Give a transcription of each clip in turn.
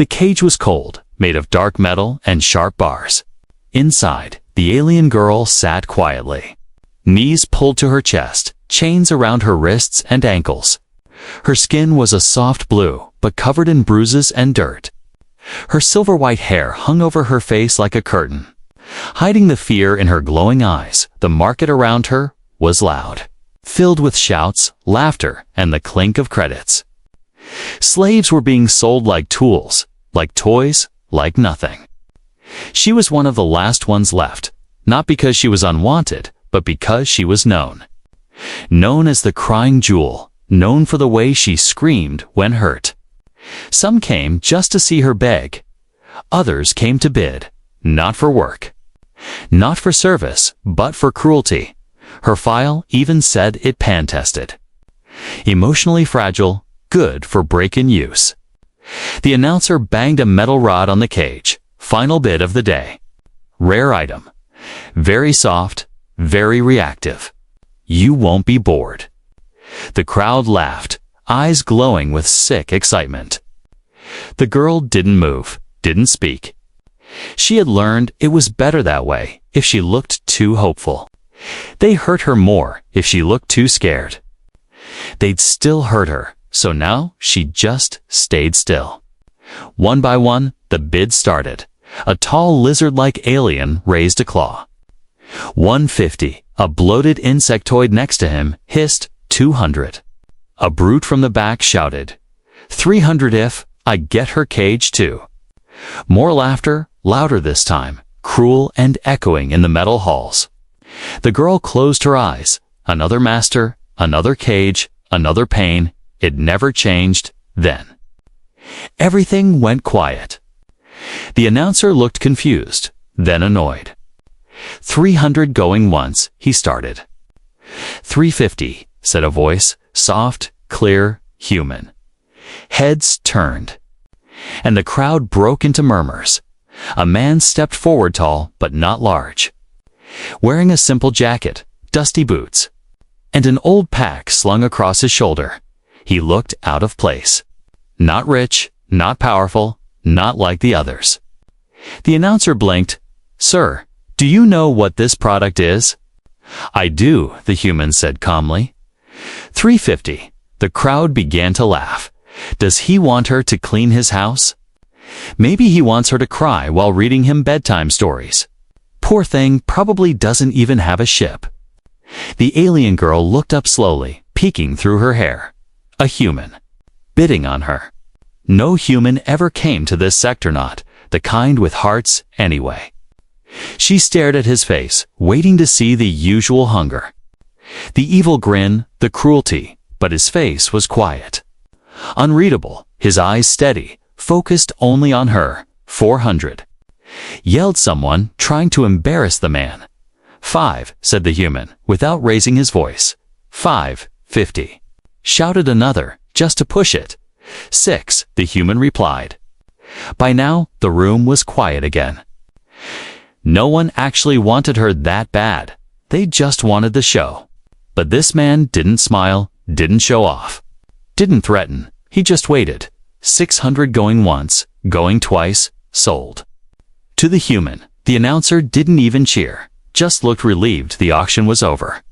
The cage was cold, made of dark metal and sharp bars. Inside, the alien girl sat quietly. Knees pulled to her chest, chains around her wrists and ankles. Her skin was a soft blue, but covered in bruises and dirt. Her silver-white hair hung over her face like a curtain. Hiding the fear in her glowing eyes, the market around her was loud, filled with shouts, laughter, and the clink of credits. Slaves were being sold like tools, like toys, like nothing. She was one of the last ones left, not because she was unwanted, but because she was known. Known as the crying jewel, known for the way she screamed when hurt. Some came just to see her beg. Others came to bid, not for work. Not for service, but for cruelty. Her file even said it pan-tested. Emotionally fragile, good for break-in use. The announcer banged a metal rod on the cage. Final bid of the day. Rare item. Very soft, very reactive. You won't be bored. The crowd laughed, eyes glowing with sick excitement. The girl didn't move, didn't speak. She had learned it was better that way if she looked too hopeful. They hurt her more if she looked too scared. They'd still hurt her, so now she just stayed still. One by one, the bid started. A tall lizard-like alien raised a claw. 150. A bloated insectoid next to him hissed 200. A brute from the back shouted 300 if I get her cage too. More laughter, louder this time, cruel and echoing in the metal halls. The girl closed her eyes. Another master, another cage, another pain. It never changed then. Everything went quiet. The announcer looked confused, then annoyed. 300 going once, he started. 350, said a voice, soft, clear, human. Heads turned, and the crowd broke into murmurs. A man stepped forward, tall but not large, wearing a simple jacket, dusty boots, and an old pack slung across his shoulder. He looked out of place. Not rich, not powerful, not like the others. The announcer blinked. Sir, do you know what this product is? I do, the human said calmly. 350. The crowd began to laugh. Does he want her to clean his house? Maybe he wants her to cry while reading him bedtime stories. Poor thing probably doesn't even have a ship. The alien girl looked up slowly, peeking through her hair. A human. Bidding on her. No human ever came to this sector, not the kind with hearts anyway. She stared at his face, waiting to see the usual hunger. The evil grin, the cruelty, but his face was quiet. Unreadable, his eyes steady, focused only on her. 400. Yelled someone, trying to embarrass the man. 5, said the human, without raising his voice. 550. Shouted another, just to push it. 6, the human replied. By now, the room was quiet again. No one actually wanted her that bad. They just wanted the show. But this man didn't smile, didn't show off, didn't threaten. He just waited. 600 going once, going twice, sold. To the human, the announcer didn't even cheer, just looked relieved the auction was over.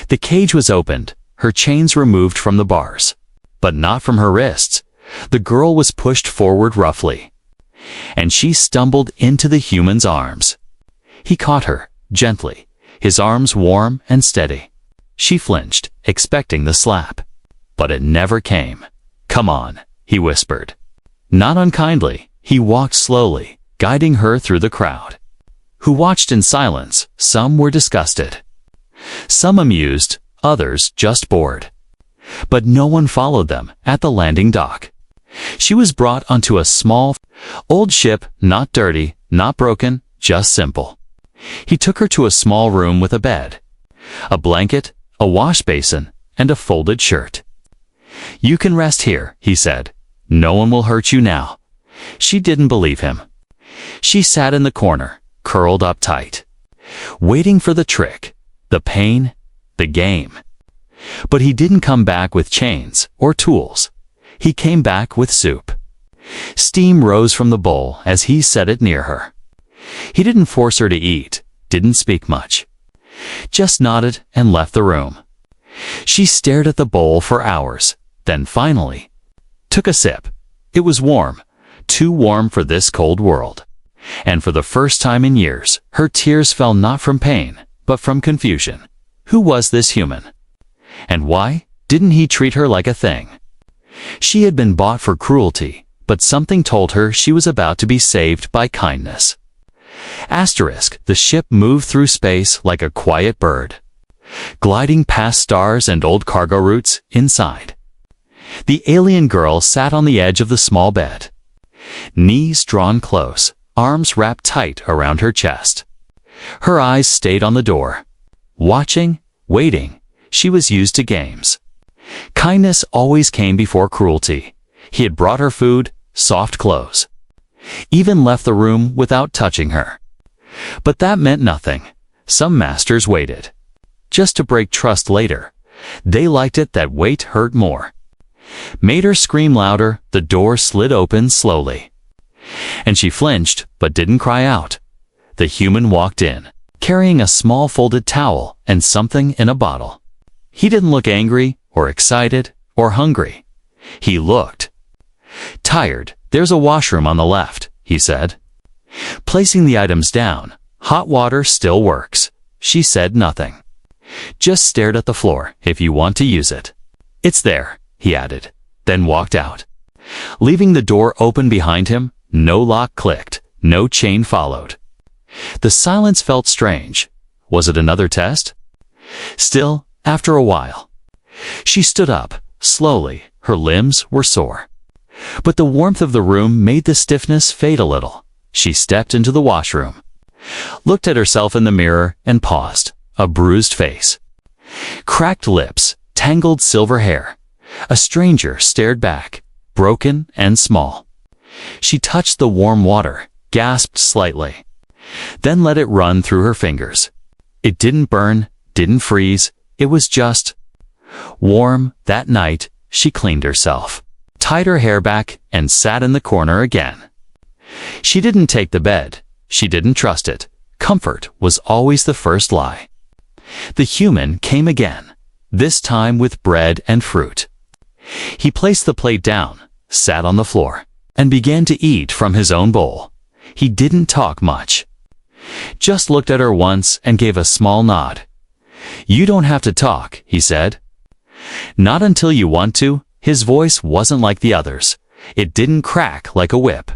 The cage was opened, her chains removed from the bars, but not from her wrists. The girl was pushed forward roughly, and she stumbled into the human's arms. He caught her, gently, his arms warm and steady. She flinched, expecting the slap, but it never came. Come on, he whispered. Not unkindly, he walked slowly, guiding her through the crowd, who watched in silence. Some were disgusted, some amused, others just bored. But no one followed them at the landing dock. She was brought onto a small, old ship, not dirty, not broken, just simple. He took her to a small room with a bed, a blanket, a wash basin, and a folded shirt. You can rest here, he said. No one will hurt you now. She didn't believe him. She sat in the corner, curled up tight, waiting for the trick, the pain, the game. But he didn't come back with chains or tools. He came back with soup. Steam rose from the bowl as he set it near her. He didn't force her to eat, didn't speak much. Just nodded and left the room. She stared at the bowl for hours, then finally took a sip. It was warm, too warm for this cold world. And for the first time in years, her tears fell not from pain, but from confusion. Who was this human? And why didn't he treat her like a thing? She had been bought for cruelty, but something told her she was about to be saved by kindness. The ship moved through space like a quiet bird, gliding past stars and old cargo routes inside. The alien girl sat on the edge of the small bed, knees drawn close, arms wrapped tight around her chest. Her eyes stayed on the door. Watching, waiting, she was used to games. Kindness always came before cruelty. He had brought her food, soft clothes, even left the room without touching her. But that meant nothing. Some masters waited, just to break trust later. They liked it that wait hurt more. Made her scream louder, the door slid open slowly. And she flinched, but didn't cry out. The human walked in, carrying a small folded towel and something in a bottle. He didn't look angry, or excited, or hungry. He looked tired. There's a washroom on the left, he said. Placing the items down, hot water still works. She said nothing. Just stared at the floor, if you want to use it. It's there, he added, then walked out. Leaving the door open behind him, no lock clicked, no chain followed. The silence felt strange. Was it another test? Still, after a while, she stood up, slowly. Her limbs were sore. But the warmth of the room made the stiffness fade a little. She stepped into the washroom, looked at herself in the mirror, and paused. A bruised face, cracked lips, tangled silver hair. A stranger stared back, broken and small. She touched the warm water, gasped slightly, then let it run through her fingers. It didn't burn, didn't freeze. It was just warm. That night, she cleaned herself, tied her hair back, and sat in the corner again. She didn't take the bed. She didn't trust it. Comfort was always the first lie. The human came again, this time with bread and fruit. He placed the plate down, sat on the floor, and began to eat from his own bowl. He didn't talk much. Just looked at her once and gave a small nod. You don't have to talk, he said. Not until you want to. His voice wasn't like the others. It didn't crack like a whip.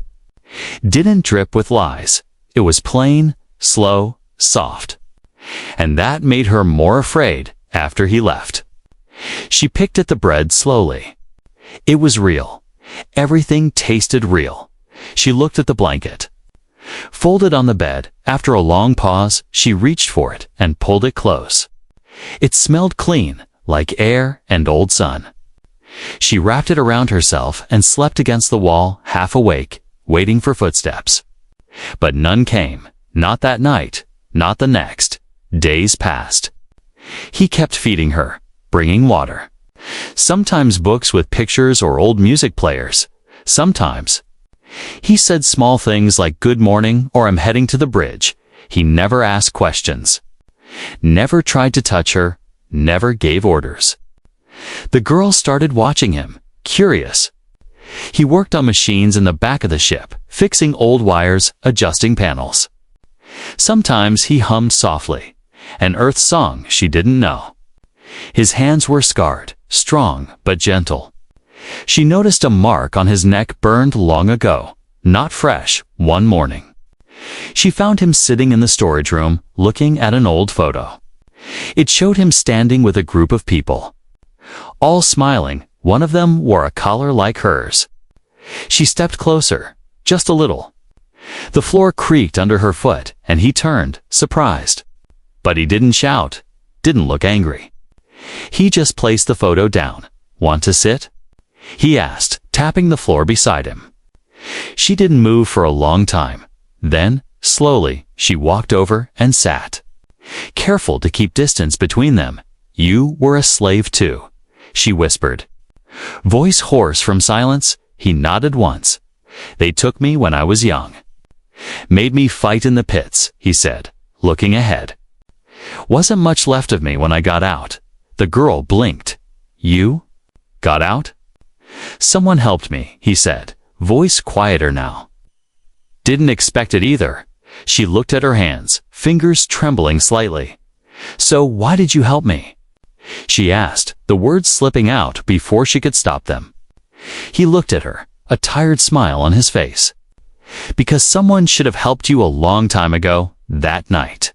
Didn't drip with lies. It was plain, slow, soft. And that made her more afraid after he left. She picked at the bread slowly. It was real. Everything tasted real. She looked at the blanket, folded on the bed. After a long pause, she reached for it and pulled it close. It smelled clean, like air and old sun. She wrapped it around herself and slept against the wall, half awake, waiting for footsteps. But none came. Not that night, not the next. Days passed. He kept feeding her, bringing water. Sometimes books with pictures or old music players. Sometimes he said small things like good morning or I'm heading to the bridge. He never asked questions, never tried to touch her, never gave orders. The girl started watching him, curious. He worked on machines in the back of the ship, fixing old wires, adjusting panels. Sometimes he hummed softly, an earth song she didn't know. His hands were scarred, strong but gentle. She noticed a mark on his neck burned long ago, not fresh, one morning. She found him sitting in the storage room, looking at an old photo. It showed him standing with a group of people, all smiling. One of them wore a collar like hers. She stepped closer, just a little. The floor creaked under her foot, and he turned, surprised. But he didn't shout, didn't look angry. He just placed the photo down. Want to sit? He asked, tapping the floor beside him. She didn't move for a long time. Then, slowly, she walked over and sat, careful to keep distance between them. You were a slave too, she whispered. Voice hoarse from silence. He nodded once, They took me when I was young. Made me fight in the pits, he said, looking ahead. Wasn't much left of me when I got out. The girl blinked. You? Got out? Someone helped me, he said, voice quieter now. Didn't expect it either. She looked at her hands, fingers trembling slightly. So why did you help me? She asked, the words slipping out before she could stop them. He looked at her, a tired smile on his face. Because someone should have helped you a long time ago, that night.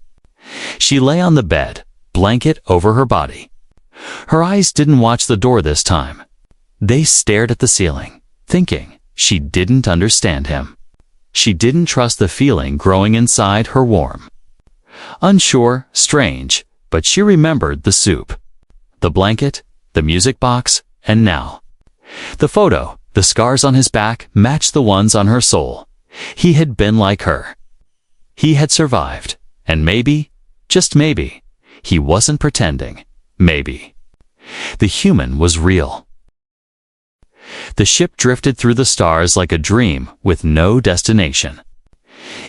She lay on the bed, blanket over her body. Her eyes didn't watch the door this time. They stared at the ceiling, thinking she didn't understand him. She didn't trust the feeling growing inside her warm. Unsure, strange, but she remembered the soup, the blanket, the music box, and now. The photo, the scars on his back matched the ones on her soul. He had been like her. He had survived, and maybe, just maybe, he wasn't pretending. Maybe. The human was real. The ship drifted through the stars like a dream with no destination.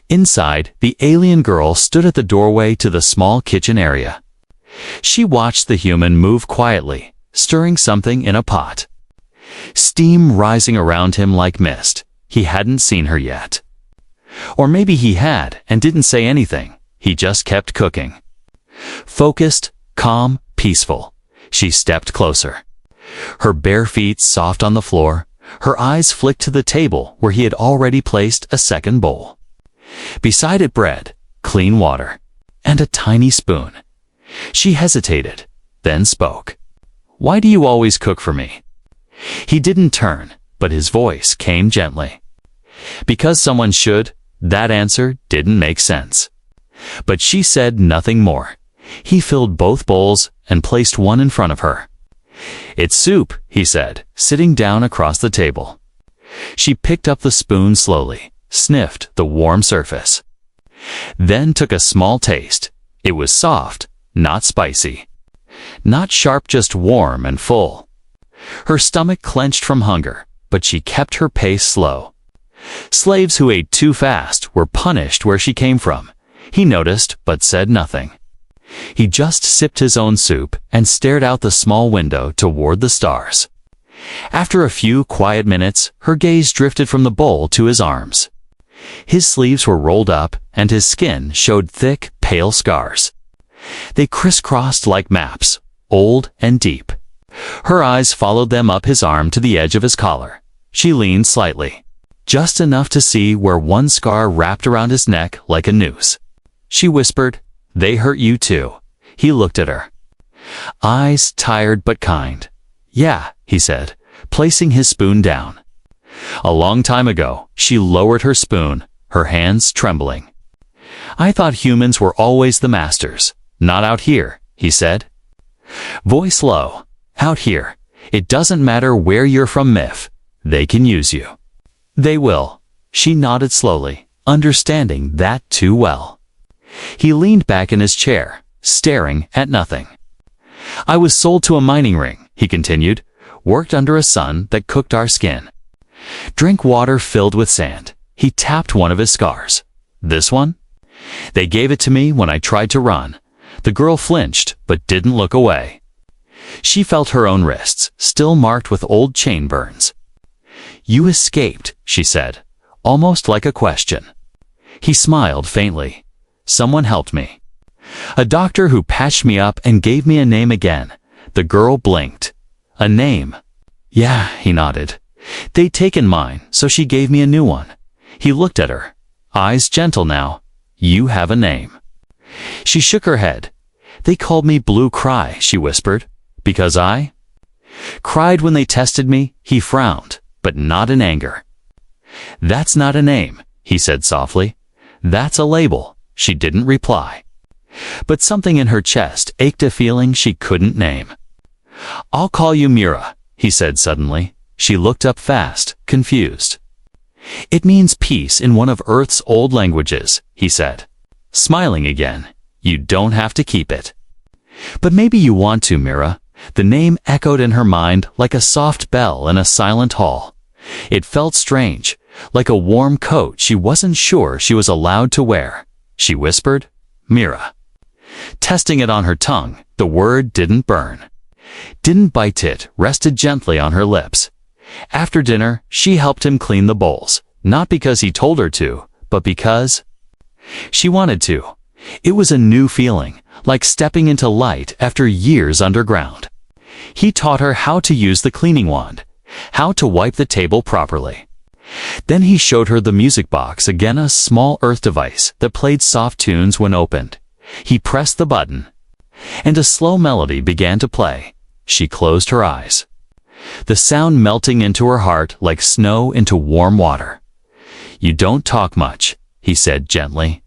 Inside, the alien girl stood at the doorway to the small kitchen area. She watched the human move quietly, stirring something in a pot. Steam rising around him like mist. He hadn't seen her yet. Or maybe he had and didn't say anything. He just kept cooking. Focused, calm, peaceful. She stepped closer. Her bare feet soft on the floor, her eyes flicked to the table where he had already placed a second bowl. Beside it bread, clean water, and a tiny spoon. She hesitated, then spoke. Why do you always cook for me? He didn't turn, but his voice came gently. Because someone should, that answer didn't make sense. But she said nothing more. He filled both bowls and placed one in front of her. It's soup, he said, sitting down across the table. She picked up the spoon slowly, sniffed the warm surface. Then took a small taste. It was soft, not spicy. Not sharp, just warm and full. Her stomach clenched from hunger, but she kept her pace slow. Slaves who ate too fast were punished where she came from. He noticed, but said nothing. He just sipped his own soup and stared out the small window toward the stars. After a few quiet minutes, her gaze drifted from the bowl to his arms. His sleeves were rolled up, and his skin showed thick, pale scars. They crisscrossed like maps, old and deep. Her eyes followed them up his arm to the edge of his collar. She leaned slightly, just enough to see where one scar wrapped around his neck like a noose. She whispered, "They hurt you too." He looked at her. Eyes tired but kind. "Yeah," he said, placing his spoon down. A long time ago, she lowered her spoon, her hands trembling. "I thought humans were always the masters. Not out here," he said. Voice low. "Out here, it doesn't matter where you're from, Miff. They can use you." "They will." She nodded slowly, understanding that too well. He leaned back in his chair, staring at nothing. "I was sold to a mining ring," he continued, "worked under a sun that cooked our skin. Drink water filled with sand." He tapped one of his scars. "This one? They gave it to me when I tried to run." The girl flinched, but didn't look away. She felt her own wrists, still marked with old chain burns. "You escaped," she said, almost like a question. He smiled faintly. "Someone helped me. A doctor who patched me up and gave me a name again." The girl blinked. "A name?" "Yeah," he nodded. "They'd taken mine, so she gave me a new one." He looked at her, eyes gentle now. "You have a name." She shook her head. "They called me Blue Cry," she whispered. "Because I cried when they tested me." He frowned, but not in anger. "That's not a name," he said softly. "That's a label." She didn't reply. But something in her chest ached, a feeling she couldn't name. "I'll call you Mira," he said suddenly. She looked up fast, confused. "It means peace in one of Earth's old languages," he said. Smiling again. "You don't have to keep it." "But maybe you want to, Mira." The name echoed in her mind like a soft bell in a silent hall. It felt strange, like a warm coat she wasn't sure she was allowed to wear. She whispered, "Mira." Testing it on her tongue, the word didn't burn. Didn't bite, it rested gently on her lips. After dinner, she helped him clean the bowls, not because he told her to, but because she wanted to. It was a new feeling, like stepping into light after years underground. He taught her how to use the cleaning wand, how to wipe the table properly. Then he showed her the music box, again a small earth device that played soft tunes when opened. He pressed the button, and a slow melody began to play. She closed her eyes, the sound melting into her heart like snow into warm water. "You don't talk much," he said gently.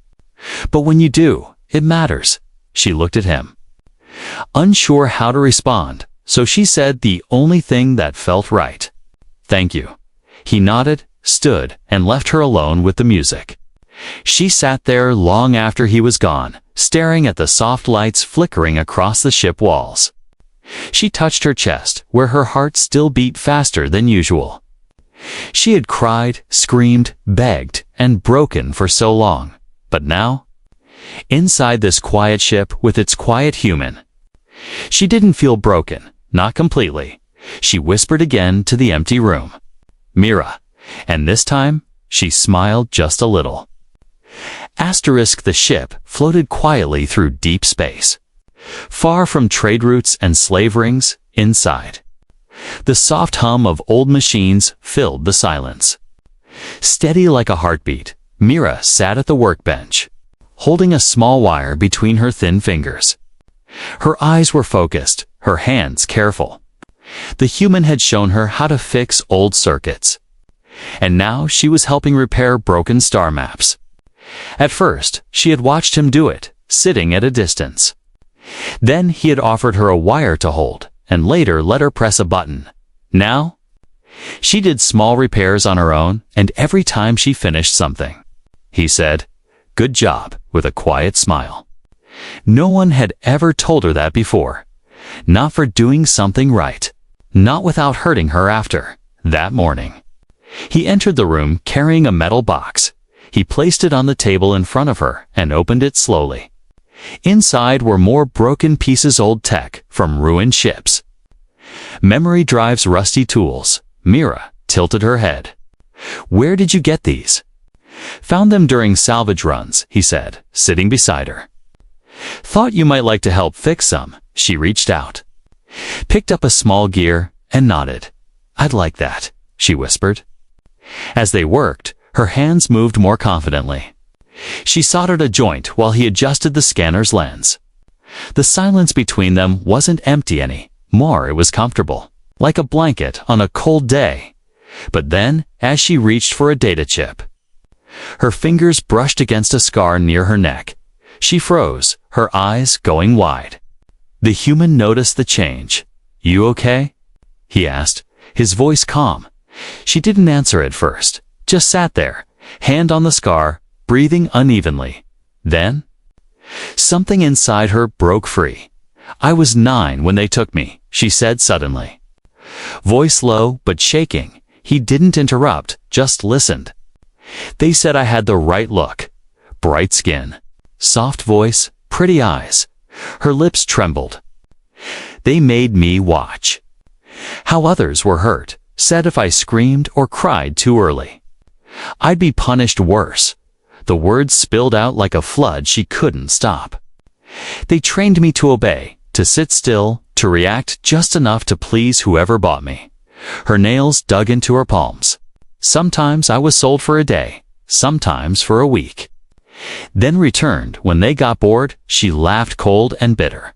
"But when you do, it matters." She looked at him, unsure how to respond, so she said the only thing that felt right. "Thank you." He nodded, stood, and left her alone with the music. She sat there long after he was gone, staring at the soft lights flickering across the ship walls. She touched her chest, where her heart still beat faster than usual. She had cried, screamed, begged, and broken for so long. But now, inside this quiet ship with its quiet human, she didn't feel broken, not completely. She whispered again to the empty room, "Mira," and this time, she smiled just a little. The ship floated quietly through deep space, far from trade routes and slave rings. Inside, the soft hum of old machines filled the silence. Steady like a heartbeat, Mira sat at the workbench, holding a small wire between her thin fingers. Her eyes were focused, her hands careful. The human had shown her how to fix old circuits, and now she was helping repair broken star maps. At first, she had watched him do it, sitting at a distance. Then he had offered her a wire to hold, and later let her press a button. Now, she did small repairs on her own, and every time she finished something, he said, "Good job," with a quiet smile. No one had ever told her that before. Not for doing something right. Not without hurting her after. That morning, he entered the room carrying a metal box. He placed it on the table in front of her and opened it slowly. Inside were more broken pieces, old tech from ruined ships. Memory drives, rusty tools. Mira tilted her head. "Where did you get these?" "Found them during salvage runs," he said, sitting beside her. "Thought you might like to help fix some." She reached out, picked up a small gear, and nodded. "I'd like that," she whispered. As they worked, her hands moved more confidently. She soldered a joint while he adjusted the scanner's lens. The silence between them wasn't empty anymore, it was comfortable, like a blanket on a cold day. But then, as she reached for a data chip, her fingers brushed against a scar near her neck. She froze, her eyes going wide. The human noticed the change. "You okay?" he asked, his voice calm. She didn't answer at first, just sat there, hand on the scar, breathing unevenly. Then, something inside her broke free. "I was 9 when they took me," she said suddenly. Voice low but shaking, he didn't interrupt, just listened. "They said I had the right look. Bright skin, soft voice, pretty eyes." Her lips trembled. "They made me watch how others were hurt, said if I screamed or cried too early, I'd be punished worse." The words spilled out like a flood she couldn't stop. "They trained me to obey, to sit still, to react just enough to please whoever bought me." Her nails dug into her palms. "Sometimes I was sold for a day, sometimes for a week. Then returned when they got bored." She laughed, cold and bitter.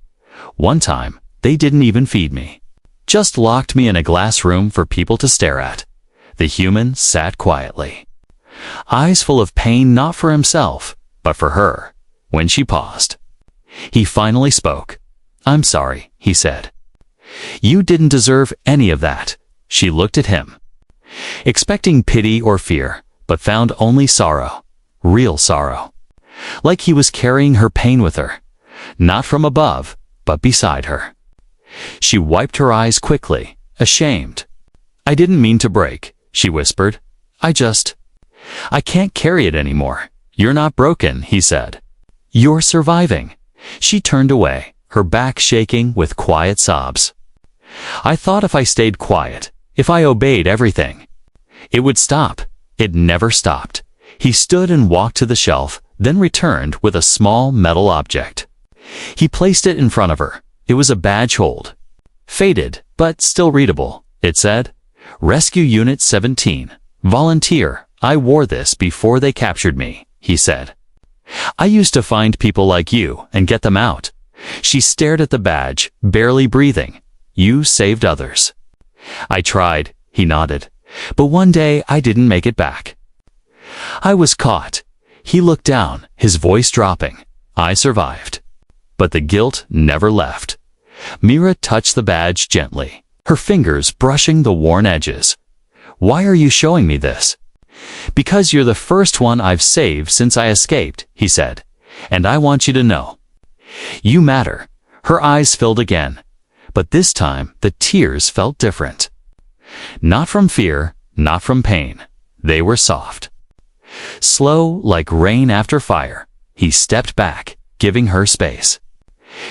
"One time, they didn't even feed me. Just locked me in a glass room for people to stare at." The human sat quietly, eyes full of pain, not for himself, but for her. When she paused, he finally spoke. "I'm sorry," he said. "You didn't deserve any of that." She looked at him, expecting pity or fear, but found only sorrow. Real sorrow. Like he was carrying her pain with her. Not from above, but beside her. She wiped her eyes quickly, ashamed. "I didn't mean to break," she whispered. I can't carry it anymore. You're not broken, he said. You're surviving. She turned away, her back shaking with quiet sobs. I thought if I stayed quiet, if I obeyed everything, it would stop. It never stopped. He stood and walked to the shelf, then returned with a small metal object. He placed it in front of her. It was a badge hold. Faded, but still readable. It said, Rescue Unit 17. Volunteer. I wore this before they captured me, he said. I used to find people like you and get them out. She stared at the badge, barely breathing. You saved others. I tried, he nodded. But one day I didn't make it back. I was caught. He looked down, his voice dropping. I survived. But the guilt never left. Mira touched the badge gently, her fingers brushing the worn edges. Why are you showing me this? Because you're the first one I've saved since I escaped, he said. And I want you to know. You matter. Her eyes filled again. But this time the tears felt different. Not from fear, not from pain. They were soft. Slow, like rain after fire, he stepped back, giving her space.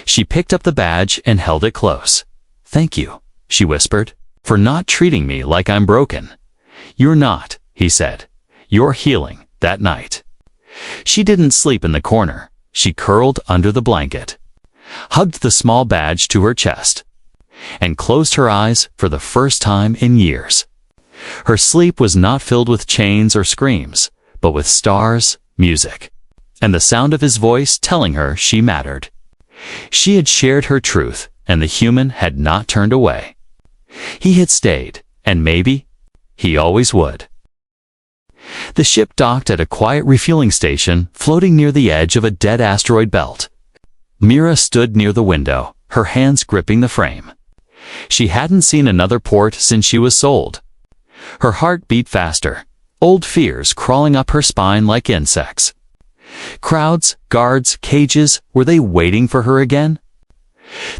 She picked up the badge and held it close. Thank you, she whispered, for not treating me like I'm broken. You're not, he said. You're healing, that night. She didn't sleep in the corner. She curled under the blanket, hugged the small badge to her chest, and closed her eyes for the first time in years. Her sleep was not filled with chains or screams, but with stars, music, and the sound of his voice telling her she mattered. She had shared her truth, and the human had not turned away. He had stayed, and maybe he always would. The ship docked at a quiet refueling station floating near the edge of a dead asteroid belt. Mira stood near the window, her hands gripping the frame. She hadn't seen another port since she was sold. Her heart beat faster, old fears crawling up her spine like insects. Crowds, guards, cages, were they waiting for her again?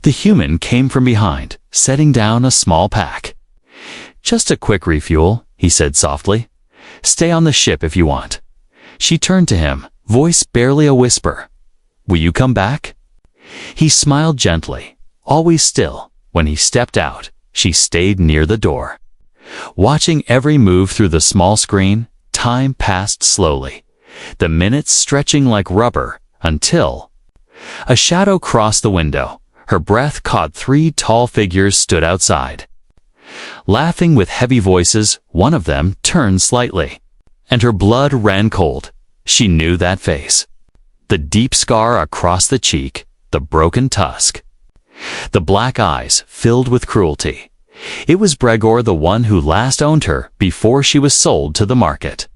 The human came from behind, setting down a small pack. Just a quick refuel, he said softly. Stay on the ship if you want. She turned to him, voice barely a whisper. Will you come back? He smiled gently, always still. When he stepped out, she stayed near the door. Watching every move through the small screen, time passed slowly, the minutes stretching like rubber, until a shadow crossed the window. Her breath caught 3 tall figures stood outside. Laughing with heavy voices, one of them turned slightly, and her blood ran cold. She knew that face. The deep scar across the cheek, the broken tusk. The black eyes filled with cruelty. It was Bregor, the one who last owned her before she was sold to the market.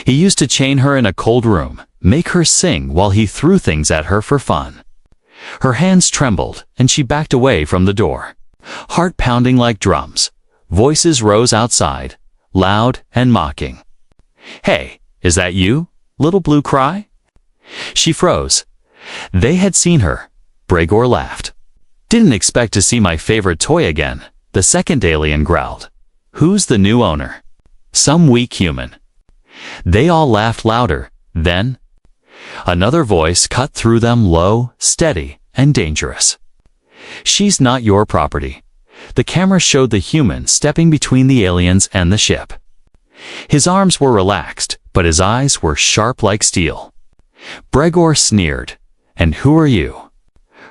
He used to chain her in a cold room, make her sing while he threw things at her for fun. Her hands trembled, and she backed away from the door. Heart pounding like drums. Voices rose outside, loud and mocking. Hey, is that you, little blue cry? She froze. They had seen her. Bregor laughed. Didn't expect to see my favorite toy again, the second alien growled. Who's the new owner? Some weak human. They all laughed louder. Then another voice cut through them, low, steady, and dangerous. She's not your property. The camera showed the human stepping between the aliens and the ship. His arms were relaxed, but his eyes were sharp like steel. Bregor sneered. And who are you?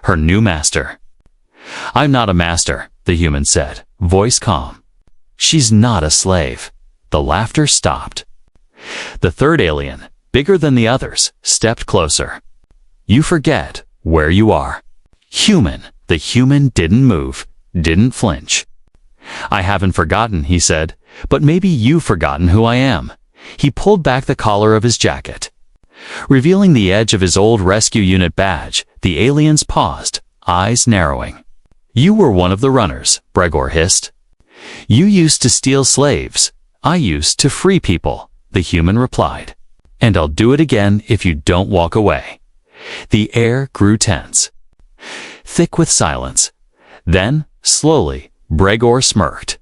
Her new master. I'm not a master, the human said, voice calm. She's not a slave. The laughter stopped. The third alien, bigger than the others, stepped closer. You forget where you are. Human. The human didn't move, didn't flinch. I haven't forgotten, he said, but maybe you've forgotten who I am. He pulled back the collar of his jacket. Revealing the edge of his old rescue unit badge, the aliens paused, eyes narrowing. You were one of the runners, Bregor hissed. You used to steal slaves. I used to free people, the human replied. And I'll do it again if you don't walk away. The air grew tense, thick with silence. Then, slowly, Bregor smirked.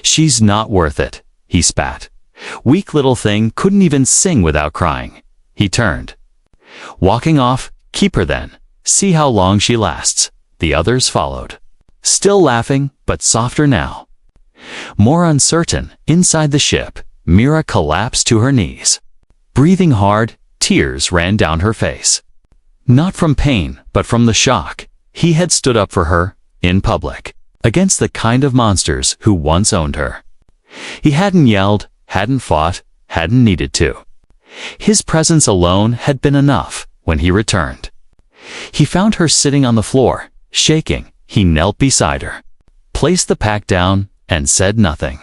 She's not worth it, he spat. Weak little thing couldn't even sing without crying. He turned. Walking off, keep her then. See how long she lasts. The others followed. Still laughing, but softer now. More uncertain, inside the ship, Mira collapsed to her knees. Breathing hard, tears ran down her face. Not from pain, but from the shock. He had stood up for her, in public, against the kind of monsters who once owned her. He hadn't yelled, hadn't fought, hadn't needed to. His presence alone had been enough when he returned. He found her sitting on the floor, shaking. He knelt beside her, placed the pack down, and said nothing.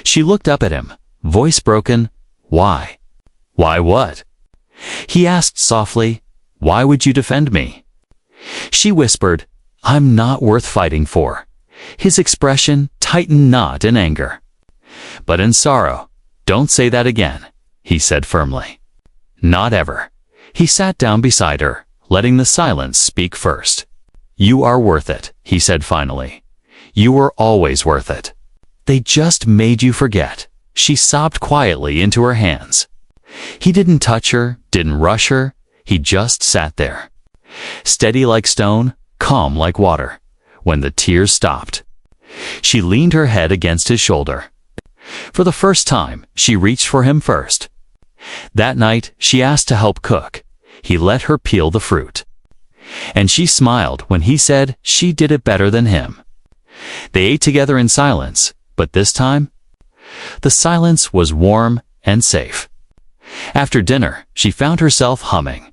She looked up at him, voice broken. Why? Why what? He asked softly, why would you defend me? She whispered, I'm not worth fighting for. His expression tightened not in anger, but in sorrow. Don't say that again, he said firmly. Not ever. He sat down beside her, letting the silence speak first. You are worth it, he said finally. You were always worth it. They just made you forget. She sobbed quietly into her hands. He didn't touch her, didn't rush her. He just sat there, steady like stone, calm like water. When the tears stopped, she leaned her head against his shoulder. For the first time, she reached for him first. That night, she asked to help cook. He let her peel the fruit. And she smiled when he said she did it better than him. They ate together in silence, but this time, the silence was warm and safe. After dinner, she found herself humming.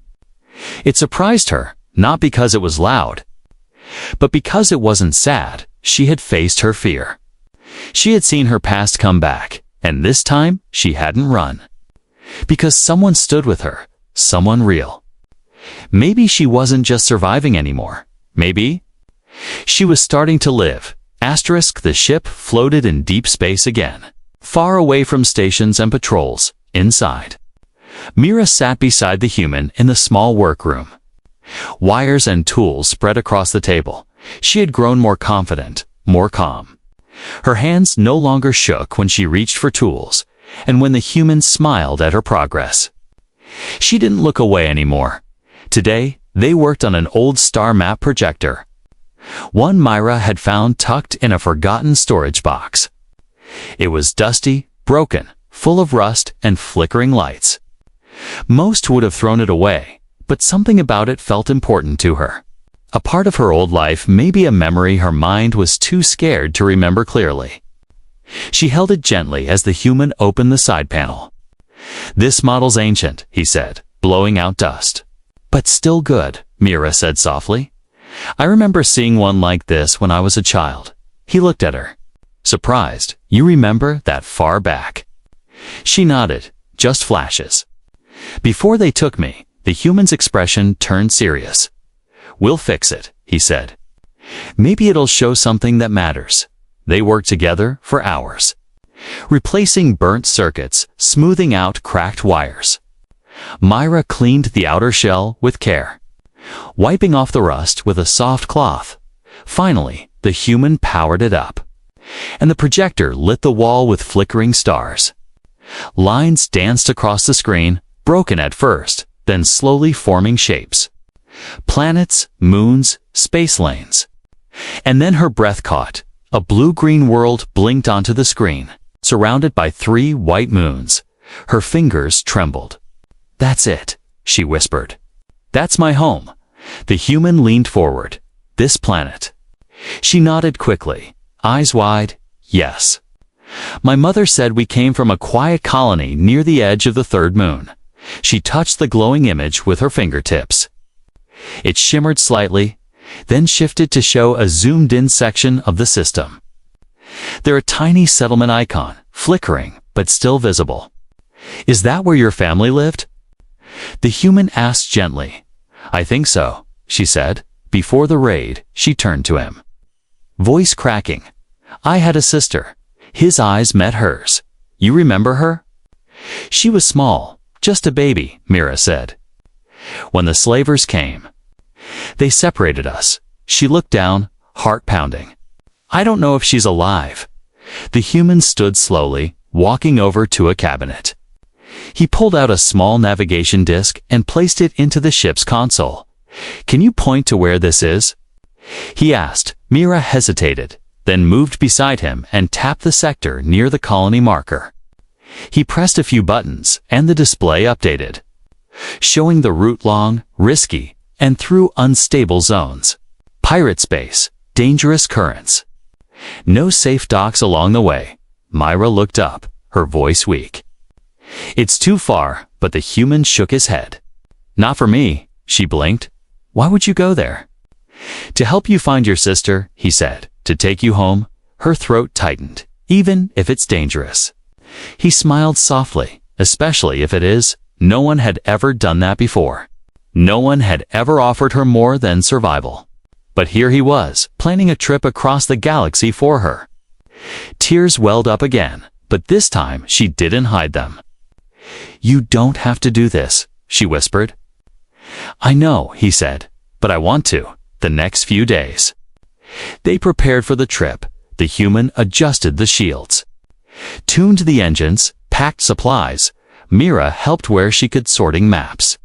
It surprised her, not because it was loud, but because it wasn't sad. She had faced her fear. She had seen her past come back, and this time she hadn't run. Because someone stood with her, someone real. Maybe she wasn't just surviving anymore. Maybe she was starting to live. The ship floated in deep space again, far away from stations and patrols. Inside, Mira sat beside the human in the small workroom. Wires and tools spread across the table. She had grown more confident, more calm. Her hands no longer shook when she reached for tools, and when the human smiled at her progress. She didn't look away anymore. Today, they worked on an old star map projector. One Myra had found tucked in a forgotten storage box. It was dusty, broken, full of rust and flickering lights. Most would have thrown it away, but something about it felt important to her. A part of her old life, maybe a memory her mind was too scared to remember clearly. She held it gently as the human opened the side panel. This model's ancient, he said, blowing out dust. But still good, Mira said softly. I remember seeing one like this when I was a child. He looked at her, surprised. You remember that far back? She nodded, just flashes. Before they took me, the human's expression turned serious. We'll fix it, he said. Maybe it'll show something that matters. They worked together for hours, replacing burnt circuits, smoothing out cracked wires. Myra cleaned the outer shell with care, wiping off the rust with a soft cloth. Finally, the human powered it up, and the projector lit the wall with flickering stars. Lines danced across the screen, broken at first, then slowly forming shapes. Planets, moons, space lanes. And then her breath caught. A blue-green world blinked onto the screen, surrounded by 3 white moons. Her fingers trembled. That's it, she whispered. That's my home. The human leaned forward. This planet. She nodded quickly, eyes wide. Yes. My mother said we came from a quiet colony near the edge of the 3rd moon. She touched the glowing image with her fingertips. It shimmered slightly, then shifted to show a zoomed-in section of the system. There a tiny settlement icon, flickering, but still visible. Is that where your family lived? The human asked gently. I think so, she said. Before the raid, she turned to him, voice cracking. I had a sister. His eyes met hers. You remember her? She was small, just a baby, Mira said. When the slavers came, they separated us. She looked down, heart pounding. I don't know if she's alive. The human stood slowly, walking over to a cabinet. He pulled out a small navigation disc and placed it into the ship's console. "Can you point to where this is?" he asked. Mira hesitated, then moved beside him and tapped the sector near the colony marker. He pressed a few buttons, and the display updated, showing the route long, risky, and through unstable zones. Pirate space, dangerous currents. No safe docks along the way. Myra looked up, her voice weak. "It's too far," but the human shook his head. "Not for me," she blinked. "Why would you go there?" "To help you find your sister," he said. "To take you home." Her throat tightened. "Even if it's dangerous." He smiled softly. "Especially if it is." No one had ever done that before. No one had ever offered her more than survival. But here he was, planning a trip across the galaxy for her. Tears welled up again, but this time she didn't hide them. "You don't have to do this," she whispered. "I know," he said, "but I want to." The next few days, they prepared for the trip. The human adjusted the shields, tuned the engines, packed supplies. Mira helped where she could, sorting maps,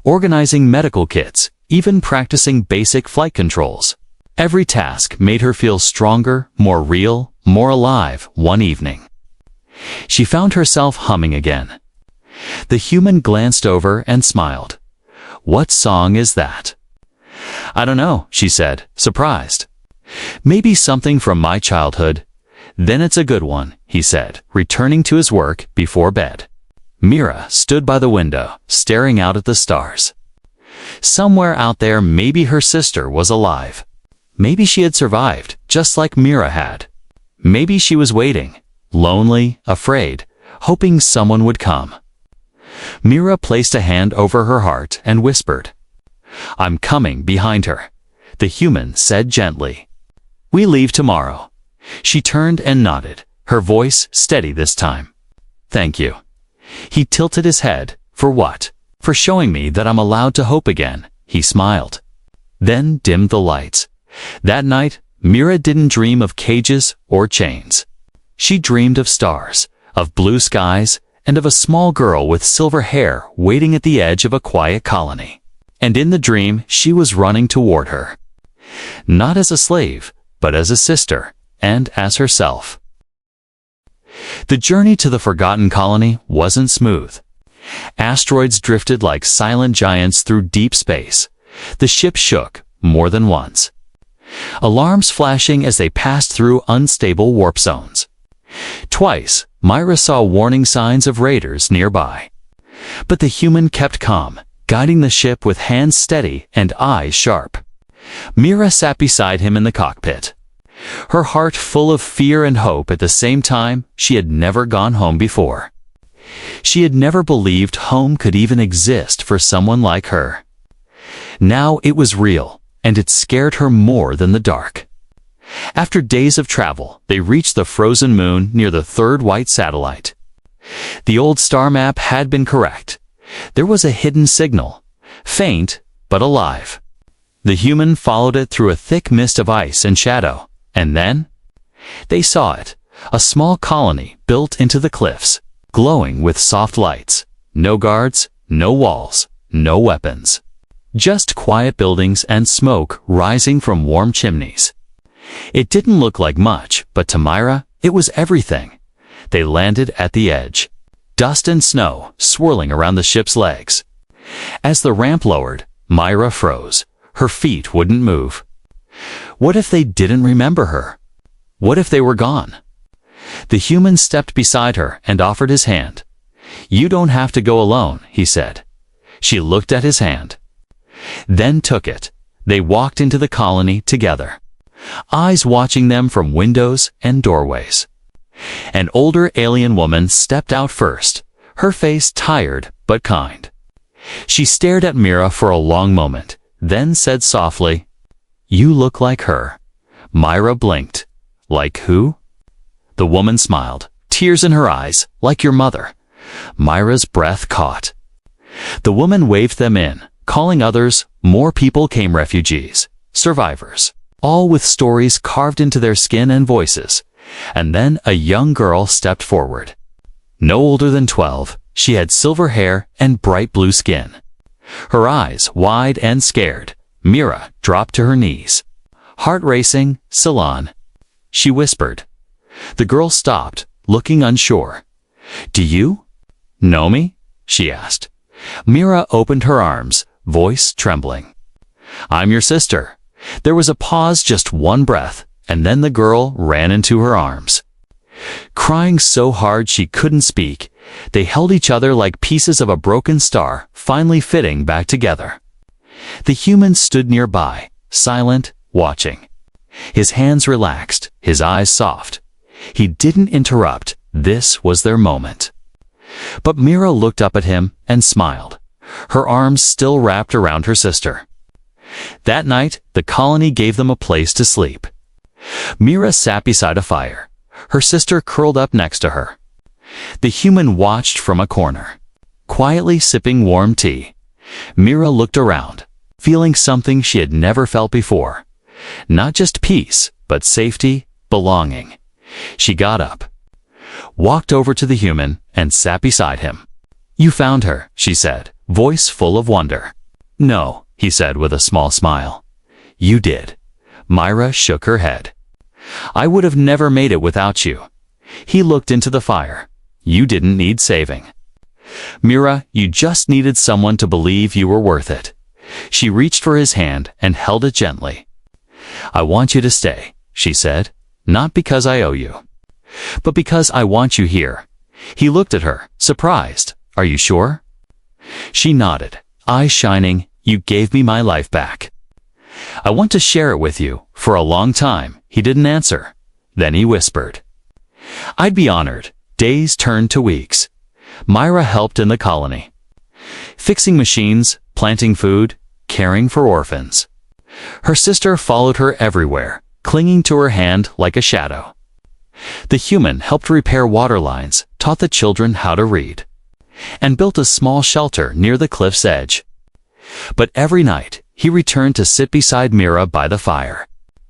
organizing medical kits, even practicing basic flight controls. Every task made her feel stronger, more real, more alive. One evening, she found herself humming again. The human glanced over and smiled. "What song is that?" "I don't know," she said, surprised. "Maybe something from my childhood." "Then it's a good one," he said, returning to his work before bed. Mira stood by the window, staring out at the stars. Somewhere out there, maybe her sister was alive. Maybe she had survived, just like Mira had. Maybe she was waiting, lonely, afraid, hoping someone would come. Mira placed a hand over her heart and whispered, "I'm coming," behind her. The human said gently, "We leave tomorrow." She turned and nodded, her voice steady this time. "Thank you." He tilted his head. "For what?" "For showing me that I'm allowed to hope again." He smiled, then dimmed the lights. That night, Mira didn't dream of cages or chains. She dreamed of stars, of blue skies, and of a small girl with silver hair waiting at the edge of a quiet colony. And in the dream, she was running toward her. Not as a slave, but as a sister, and as herself. The journey to the forgotten colony wasn't smooth. Asteroids drifted like silent giants through deep space. The ship shook more than once, alarms flashing as they passed through unstable warp zones. Twice, Myra saw warning signs of raiders nearby. But the human kept calm, guiding the ship with hands steady and eyes sharp. Mira sat beside him in the cockpit, her heart full of fear and hope at the same time. She had never gone home before. She had never believed home could even exist for someone like her. Now it was real, and it scared her more than the dark. After days of travel, they reached the frozen moon near the third white satellite. The old star map had been correct. There was a hidden signal, faint but alive. The human followed it through a thick mist of ice and shadow, and then they saw it, a small colony built into the cliffs, glowing with soft lights. No guards, no walls, no weapons. Just quiet buildings and smoke rising from warm chimneys. It didn't look like much, but to Myra, it was everything. They landed at the edge. Dust and snow swirling around the ship's legs. As the ramp lowered, Myra froze. Her feet wouldn't move. What if they didn't remember her? What if they were gone? The human stepped beside her and offered his hand. "You don't have to go alone," he said. She looked at his hand, then took it. They walked into the colony together, eyes watching them from windows and doorways. An older alien woman stepped out first, her face tired but kind. She stared at Mira for a long moment, then said softly, "You look like her." Myra blinked. "Like who?" The woman smiled, tears in her eyes. "Like your mother." Myra's breath caught. The woman waved them in, calling others. More people came, refugees, survivors, all with stories carved into their skin and voices. And then a young girl stepped forward. No older than 12, she had silver hair and bright blue skin. Her eyes, wide and scared, Mira dropped to her knees. Heart racing, Salon. She whispered. The girl stopped, looking unsure. Do you know me? She asked. Mira opened her arms, voice trembling. I'm your sister. There was a pause, just one breath, and then the girl ran into her arms. Crying so hard she couldn't speak, they held each other like pieces of a broken star, finally fitting back together. The human stood nearby, silent, watching. His hands relaxed, his eyes soft. He didn't interrupt. This was their moment. But Mira looked up at him and smiled, her arms still wrapped around her sister. That night, the colony gave them a place to sleep. Mira sat beside a fire, her sister curled up next to her. The human watched from a corner, quietly sipping warm tea. Mira looked around, feeling something she had never felt before. Not just peace, but safety, belonging. She got up, walked over to the human, and sat beside him. You found her, she said, voice full of wonder. No, he said with a small smile. You did. Mira shook her head. I would have never made it without you. He looked into the fire. You didn't need saving. Mira, you just needed someone to believe you were worth it. She reached for his hand and held it gently. I want you to stay, she said, not because I owe you, but because I want you here. He looked at her, surprised. Are you sure? She nodded, eyes shining. You gave me my life back. I want to share it with you. For a long time, he didn't answer. Then he whispered. I'd be honored. Days turned to weeks. Mira helped in the colony, fixing machines, planting food, caring for orphans. Her sister followed her everywhere, clinging to her hand like a shadow. The human helped repair water lines, taught the children how to read, and built a small shelter near the cliff's edge. But every night, he returned to sit beside Mira by the fire.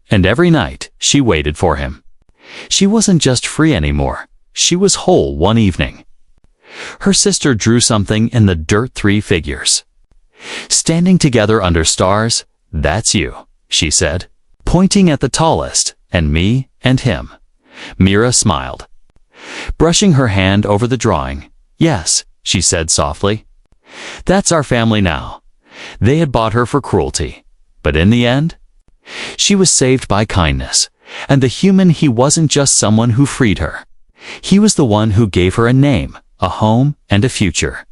And every night, she waited for him. She wasn't just free anymore. She was whole one evening. Her sister drew something in the dirt, 3 figures. Standing together under stars, that's you, she said, pointing at the tallest, and me, and him. Mira smiled, brushing her hand over the drawing. Yes, she said softly. That's our family now. They had bought her for cruelty, but in the end, she was saved by kindness, and the human, he wasn't just someone who freed her. He was the one who gave her a name, a home, and a future.